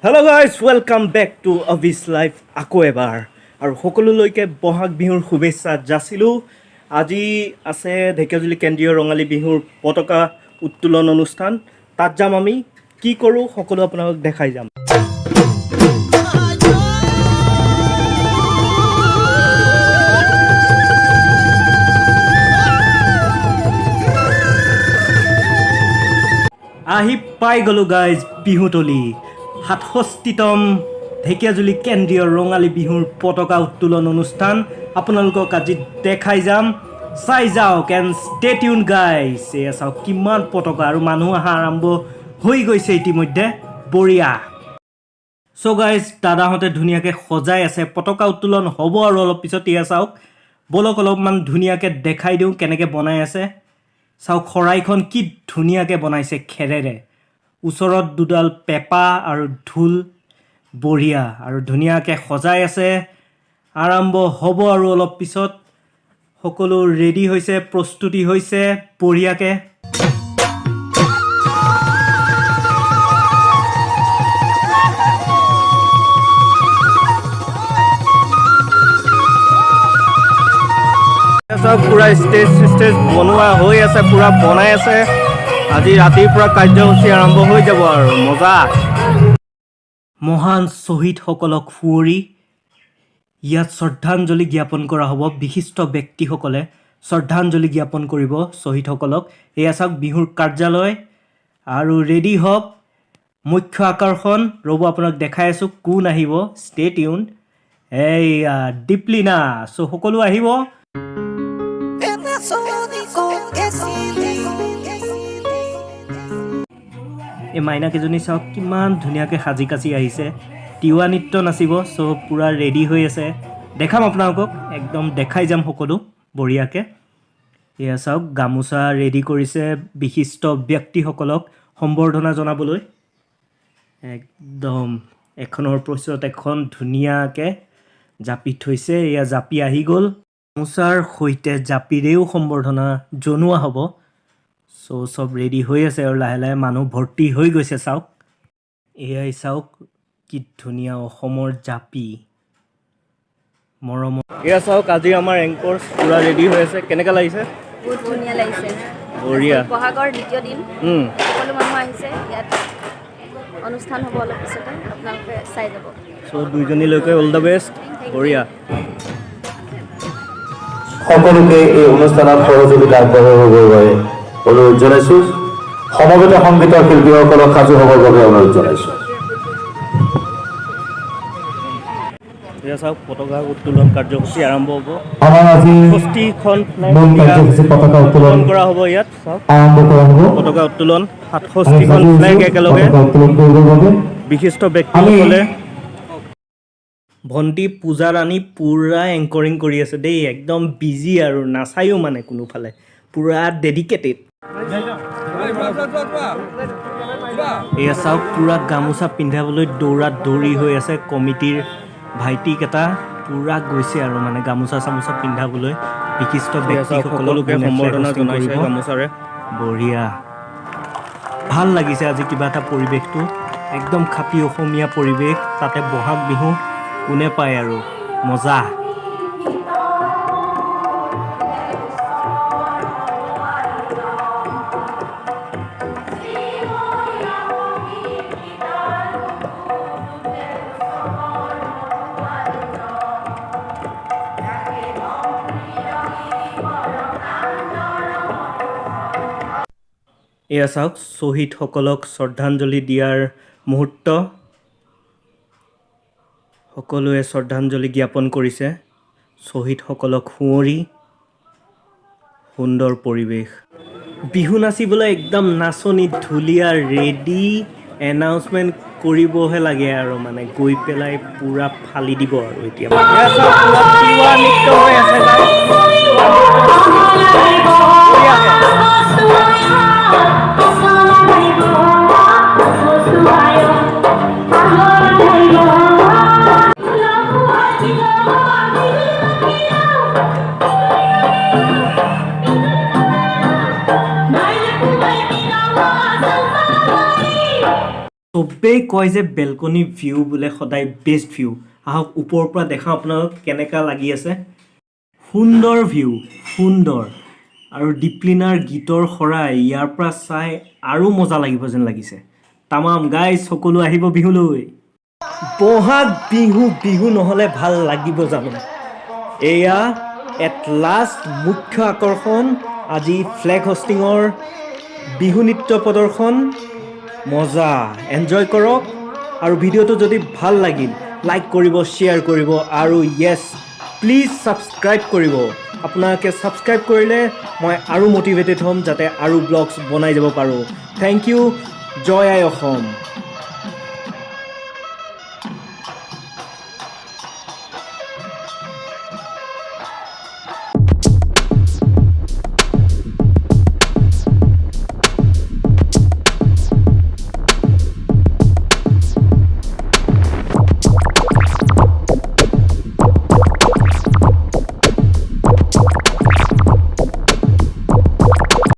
Hello' guys welcome back to Abhi's life আকৌ এবাৰ আৰু সকলোলৈকে বহাগ বিহুৰ শুভেচ্ছা যাচিলোঁ। আজি আছে ঢেকীয়াজুলি কেন্দ্ৰীয় ৰঙালী বিহুৰ পতাকা উত্তোলন অনুষ্ঠান। তাত যাম আমি, কি কৰোঁ সকলো আপোনালোক দেখাই যাম। আহি পাই গ'লোঁ গাইজ বিহুতলী ৬৭তম ঢেকীয়াজুলি কেন্দ্ৰীয় ৰঙালী বিহুৰ পতাকা উত্তোলন অনুষ্ঠান আপোনালোকক আজি দেখাই যাম। চাই যাওক এণ্ড ষ্টে টিউন গাইজ। এয়া চাওক কিমান পতাকা আৰু মানুহ অহা আৰম্ভ হৈ গৈছে ইতিমধ্যে, বঢ়িয়া। চ' গাইজ দাদাহঁতে ধুনীয়াকৈ সজাই আছে, পতাকা উত্তোলন হ'ব আৰু অলপ পিছত। এয়া চাওক, ব'লক অলপমান ধুনীয়াকৈ দেখাই দিওঁ কেনেকৈ বনাই আছে। চাওক শৰাইখন কি ধুনীয়াকৈ বনাইছে খেৰেৰে, ওচৰত দুডাল পেঁপা আৰু ঢোল, বঢ়িয়া আৰু ধুনীয়াকৈ সজাই আছে। আৰম্ভ হ'ব আৰু অলপ পিছত। সকলো ৰেডি হৈছে, প্ৰস্তুতি হৈছে বঢ়িয়াকৈ। চব পূৰা ষ্টেজ বনোৱা হৈ আছে, পূৰা বনাই আছে। আজি ৰাতিৰ পৰা কাৰ্যসূচী আৰম্ভ হৈ যাব আৰু মজা। মহান শ্বহীদসকলক সুঁৱৰি ইয়াত শ্ৰদ্ধাঞ্জলি জ্ঞাপন কৰা হ'ব। বিশিষ্ট ব্যক্তিসকলে শ্ৰদ্ধাঞ্জলি জ্ঞাপন কৰিব শ্বহীদসকলক। এয়া চাওক বিহুৰ কাৰ্যালয় আৰু ৰেডি হওক। মুখ্য আকৰ্ষণ ৰ'ব, আপোনাক দেখাই আছোঁ কোন আহিব, ষ্টে টিউন। এইয়া দীপলিনা, চ' সকলো আহিব। এই মাইনাকেইজনী চাওক কিমান ধুনীয়াকৈ সাজি কাচি আহিছে, তিৱা নৃত্য নাচিব। চ' পূৰা ৰেডি হৈ আছে, দেখাম আপোনালোকক, একদম দেখাই যাম সকলো বঢ়িয়াকৈ। এয়া চাওক গামোচা ৰেডি কৰিছে বিশিষ্ট ব্যক্তিসকলক সম্বৰ্ধনা জনাবলৈ। একদম এখনৰ পিছত এখন ধুনীয়াকৈ জাপি থৈছে। এয়া জাপি আহি গ'ল, গামোচাৰ সৈতে জাপিৰেও সম্বৰ্ধনা জনোৱা হ'ব। চ' চব ৰেডি হৈ আছে আৰু লাহে লাহে মানুহ ভৰ্তি হৈ গৈছে। চাওক এয়াই চাওক কি ধুনীয়া অসমৰ জাপি, মৰমৰ। এয়া চাওক আজি আমাৰ এংকৰ পূৰা ৰেডি হৈ আছে, কেনেকুৱা লাগিছে? বহুত ধুনীয়া লাগিছে, বঢ়িয়া। বহাগৰ দ্বিতীয় দিন, সকলো মানুহ আহিছে। ইয়াত অনুষ্ঠান হ'ব অলপ পিছতে, আপোনালোকে চাই যাব। চ' দুইজনীলৈকে অল দ্য বেষ্ট, বঢ়িয়া। সকলোকে এই অনুষ্ঠানত সহযোগিতা আগবঢ়াবৰ বাবে অনুৰোধ জনাইছোঁ। সমবেত সংগীতৰ শিল্পীসকলক সাজু হ'বৰ বাবে অনুৰোধ জনাইছোঁ। এয়া চাওক পতাকা উত্তোলন কাৰ্যসূচী আৰম্ভ হ'ব। আমাৰ আজি ৬৭খন মূল কাৰ্যসূচী পতাকা উত্তোলন কৰা হ'ব। ইয়াত চাওক আৰম্ভ কৰা হ'ব। পতাকা উত্তোলন ৬৭খন ফ্লেগ একেলগে, উত্তোলন কৰিবৰ বাবে বিশিষ্ট ব্যক্তিসকলে। ভণ্টি পূজা ৰাণী পূৰা এংকৰিং কৰি আছে দেই, একদম বিজি আৰু নাচায়ো মানে কোনোফালে, পূৰা ডেডিকেটেড। এয়া চাওক পূৰা গামোচা পিন্ধাবলৈ দৌৰা দৌৰি হৈ আছে। কমিটিৰ ভাইটিকেইটা পূৰা গৈছে আৰু মানে গামোচা চামোচা পিন্ধাবলৈ বিশিষ্ট ব্যক্তিসকলক সম্বৰ্ধনা জনাইছে গামোচাৰে। বঢ়িয়া, ভাল লাগিছে আজি কিবা এটা পৰিৱেশটো, একদম খাটি অসমীয়া পৰিৱেশ, তাতে বহাগ বিহু কোনে পায় আৰু মজা। এয়া চাওক শ্বহীদসকলক শ্ৰদ্ধাঞ্জলি দিয়াৰ মুহূৰ্ত, সকলোৱে শ্ৰদ্ধাঞ্জলি জ্ঞাপন কৰিছে শ্বহীদসকলক সুঁৱৰি। সুন্দৰ পৰিৱেশ, বিহু নাচিবলৈ একদম নাচনী ঢুলীয়া ৰেডি। এনাউন্সমেণ্ট কৰিবহে লাগে আৰু মানে গৈ পেলাই পূৰা ফালি দিব আৰু এতিয়া। তিৱা নৃত্য হৈ আছে। চবেই কয় যে বেলকনি ভিউ বোলে সদায় বেষ্ট ভিউ আহক ওপৰৰ পৰা দেখাওঁ আপোনালোক কেনেকুৱা লাগি আছে সুন্দৰ ভিউ সুন্দৰ আৰু দীপলিনাৰ গীতৰ শৰাই ইয়াৰ পৰা চাই আৰু মজা লাগিব যেন লাগিছে তামাম গাইজ সকলো আহিব বিহুলৈ বহাগ বিহু বিহু নহ'লে ভাল লাগিব জানো এয়া এট লাষ্ট মুখ্য আকৰ্ষণ আজি ফ্লেগ হোষ্টিঙৰ বিহু নৃত্য প্ৰদৰ্শন মজা এনজয় কৰক আৰু ভিডিঅ'টো যদি ভাল লাগিল লাইক কৰিব শ্বেয়াৰ কৰিব আৰু য়েছ প্লিজ ছাবস্ক্ৰাইব কৰিব আপোনালোকে ছাবস্ক্ৰাইব কৰিলে মই আৰু মটিভেটেড হ'ম যাতে আৰু ব্লগছ বনাই যাব পাৰোঁ থেংক ইউ জয় আই অসম